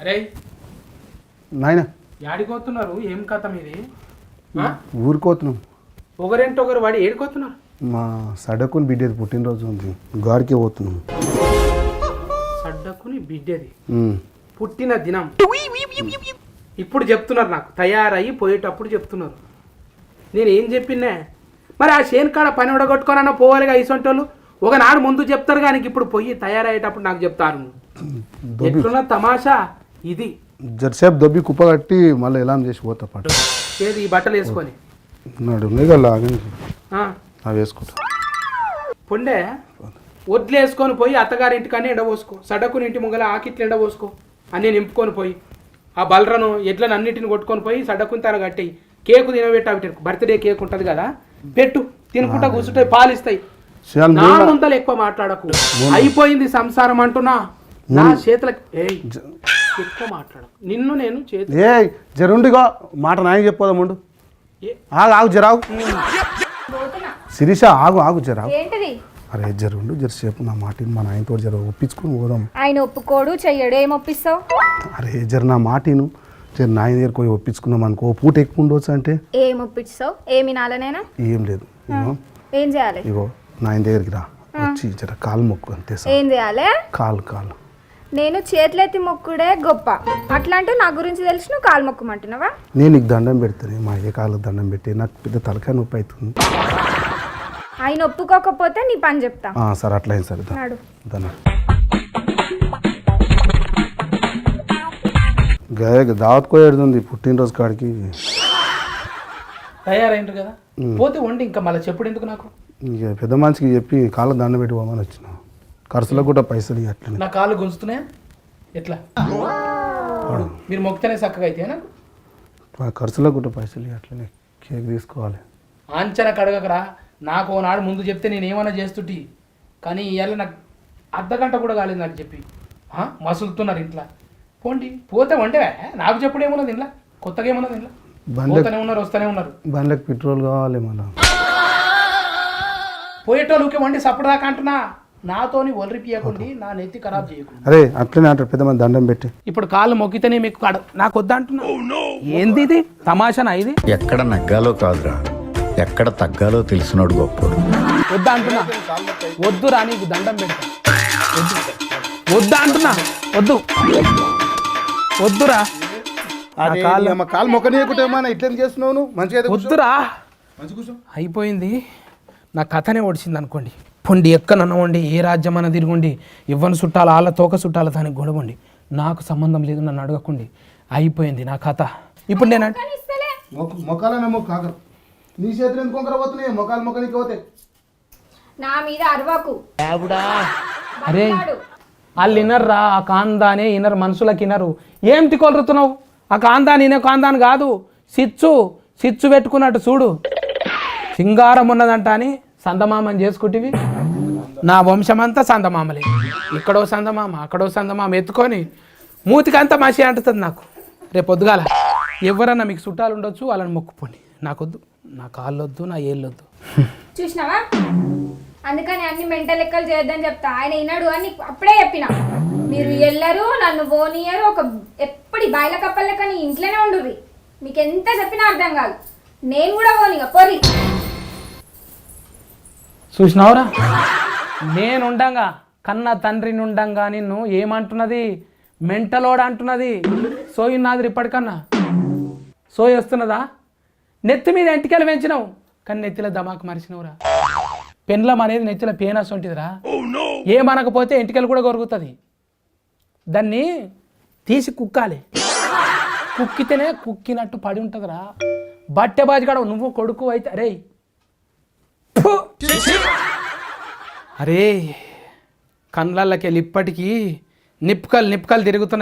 అరే నాయన యాడిపోతున్నారు? ఏం కథ మీది? ఊరుకోతున్నాం. ఒకరేంటొకరు వాడి ఏడిపోతున్నారు. మా సడకుని బిడ్డది పుట్టినరోజు ఉంది, గాడికే పోతున్నాం. సడ్డకుని బిడ్డది పుట్టిన దినం ఇప్పుడు చెప్తున్నారు, నాకు తయారయ్యి పోయేటప్పుడు చెప్తున్నారు. నేను ఏం చెప్పినా మరి ఆ షేన్ కాడ పని ఉడగొట్టుకోనన్నా పోవాలిగా. ఇసొంటోళ్ళు ఒకనాడు ముందు చెప్తారు కానీ ఇప్పుడు పోయి తయారయ్యేటప్పుడు నాకు చెప్తారు. ఎట్లున్న తమాషా ఇది. జరసేపు దొబ్బి కుప్ప కట్టి మళ్ళీ ఎలా చేసి పోతా పాటు ఏది ఈ బట్టలు వేసుకొని నాడు కదా అవి వేసుకుంటా. పొండే వడ్లు వేసుకొని పోయి అత్తగారింటికని ఎండబోసుకో, సడకుని ఇంటి ముంగల ఆకిట్లు ఎండబోసుకో అన్నీ నింపుకొని పోయి ఆ బలరను ఎడ్లను అన్నిటిని కొట్టుకొని పోయి సడకుని తన కట్టి కేకు తినబెట్టి అవి బర్త్డే కేక్ ఉంటుంది కదా పెట్టు, తినుకుంటా కూర్చుంటాయి, పాలిస్తాయి. నా ముందలు ఎక్కువ మాట్లాడకు, అయిపోయింది సంసారం అంటున్నా. నా చేతులకు ఎక్కువ మాట్లాడకు, నిన్ను నేను చేతులు జరుండిగా మాట నాయన చెప్పదా ముందు. ఆగు జరావు శిరీష, ఆగు జరావు. అరే జరుండు జరసేపు నా మాట మా నాయనతో జర ఒప్పించుకొని పోదాం. ఆయన ఒప్పుకోడు చెయ్యడు, ఏం ఒప్పిస్తావు? అరే జర నా మాటను జర నాయన దగ్గర పోయి ఒప్పించుకున్నాం అనుకో, పూట ఎక్కువ ఉండవచ్చు. అంటే ఏం ఒప్పిస్తావు? ఏమి నాలనేనా? ఏం లేదు, ఏం చేయాలి? ఇగో నాయన దగ్గరికి రా, వచ్చి జర కాలు మొక్కు అంతే. ఏం చేయాలి? కాలు నేను చేతులెత్తి మొక్కుడే గొప్ప, అట్లాంటి నా గురించి తెలిసి నువ్వు కాలు మొక్కమంటున్నావా? నేను నీకు దండం పెడతాను, మా అయ్య కాళ్ళకు దండం పెట్టి నాకు పెద్ద తలకాయ నొప్పి అవుతుంది. ఆయన ఒప్పుకోకపోతే నీ పని చెప్తా. సరే అట్లా అయింది. సరే దావత్ కోయేడుతుంది పుట్టినరోజు కాడికి. తయారైండ్రు కదా, పోతే వండి ఇంకా మళ్ళీ చెప్పుడు ఎందుకు నాకు? ఇక పెద్ద మనిషికి చెప్పి కాళ్ళ దండం పెట్టి పోమని వచ్చిన, ఖర్చులకు కూడా పైసలు అట్లా. నా కాళ్ళు గుంజుతున్నాయా ఎట్లా? మీరు మొక్కితేనే చక్కగా అయితే నాకు ఖర్చులకు కూడా పైసలు అట్లనే. కేక్ తీసుకోవాలి. ఆంచన కడగకరా, నాకు ఓనాడు ముందు చెప్తే నేను ఏమైనా చేస్తుంటి, కానీ ఇవాళ నాకు అర్ధగంట కూడా కాలేదు నాకు చెప్పి. మసులుతున్నారు ఇంట్లో. పోండి, పోతే వండేవా? నాకు చెప్పుడు ఏమున్నది ఇంట్లో, కొత్తగా ఏమున్నది ఇంట్లో? పోతూనే ఉన్నారు, వస్తూనే ఉన్నారు. బండ్లకు పెట్రోల్ కావాలి మళ్ళీ. పోయేటోళ్ళకి వండి సప్పుడు దాకా అంటున్నా, నాతోని ఒలరి పీయకుండి నా నెత్తి ఖరాబ్ చేయకుండా. అరే అట్లనే అంటారు పెద్ద మంది దండం పెట్టి. ఇప్పుడు కాళ్ళు మొక్కితేనే మీకు నాకు వద్దా అంటున్నా. ఏంది ఇది తమాషానా? ఇది ఎక్కడ నగ్గాలో కాదురా, ఎక్కడ తగ్గాలో తెలిసినోడు గొప్పోడు. వద్దా అంటున్నా, వద్దురా, నీకు దండం పెడతా. వద్దా అంటున్నా, వద్దురా. కాలు మొక్కనీయకుంటే ఇట్లా చేస్తున్నావు మంచిగా. వద్దురా, అయిపోయింది. నా కథనే ఓడిచింది అనుకోండి. పొండి ఎక్కనన్నవండి, ఏ రాజ్యం అన్న తిరగండి, ఇవ్వని చుట్టాల వాళ్ళ తోక చుట్టాల దానికి గొడవండి, నాకు సంబంధం లేదు, నన్ను అడగకండి. అయిపోయింది నా కథ. ఇప్పుడు నేను నీ చేతులు ఎందుకు పోతున్నాయి? మొక్కలు మొక్కనికి పోతే నా మీద అరవకు. అరే వాళ్ళు వినర్రా, ఆ కాందానే వినరు, మనుషులకు వినరు. ఏం తికొలుతున్నావు? ఆ కాందాని వినే కాందాని కాదు, సిచ్చు పెట్టుకున్నట్టు చూడు. సింగారం ఉన్నదంట అని సందమామని చేసుకుంటేవి. నా వంశమంతా సందమామలే, ఇక్కడో సందమామ అక్కడో సందమామ ఎత్తుకొని మూతికంతా మసి అంటుతుంది నాకు. రేపు పొద్దుగాల ఎవరన్నా మీకు చుట్టాలు ఉండొచ్చు, వాళ్ళని మొక్కుపోండి. నాకొద్దు, నా కాళ్ళు వద్దు, నా ఏళ్ళు వద్దు. చూసినావా? అందుకని అన్ని మెంటల్ లెక్కలు చేయొద్దని చెప్తా. ఆయన విన్నాడు అని అప్పుడే చెప్పిన. మీరు వెళ్ళరు, నన్ను పోనీయరు, ఒక ఎప్పటి బాయిల కప్పల లెక్కని ఇంట్లోనే ఉండుర్రి. మీకు ఎంత చెప్పినా అర్థం కాదు. నేను కూడా పోనీగా పొర్రి. చూసినావురా, నేనుండంగా కన్న తండ్రిని ఉండంగా నిన్ను ఏమంటున్నది? మెంటలోడ అంటున్నది. సోయి నాది ఇప్పటికన్నా సోయి వస్తున్నదా? నెత్తి మీద ఎంటికలు పెంచినావు కానీ నెత్తిలో దమాకు మరిచినవురా. పెన్లం అనేది నెత్తిలో పేనస్ ఉంటుందిరా, ఏమనకపోతే ఎంటికలు కూడా కొరుకుతుంది. దాన్ని తీసి కుక్కాలి, కుక్కితేనే కుక్కినట్టు పడి ఉంటుందిరా. బట్టె బాజిగాడ నువ్వు కొడుకు అయితే అరే కళ్ళకి వెళ్ళి ఇప్పటికీ నిప్పుకలు తిరుగుతున్నాయి.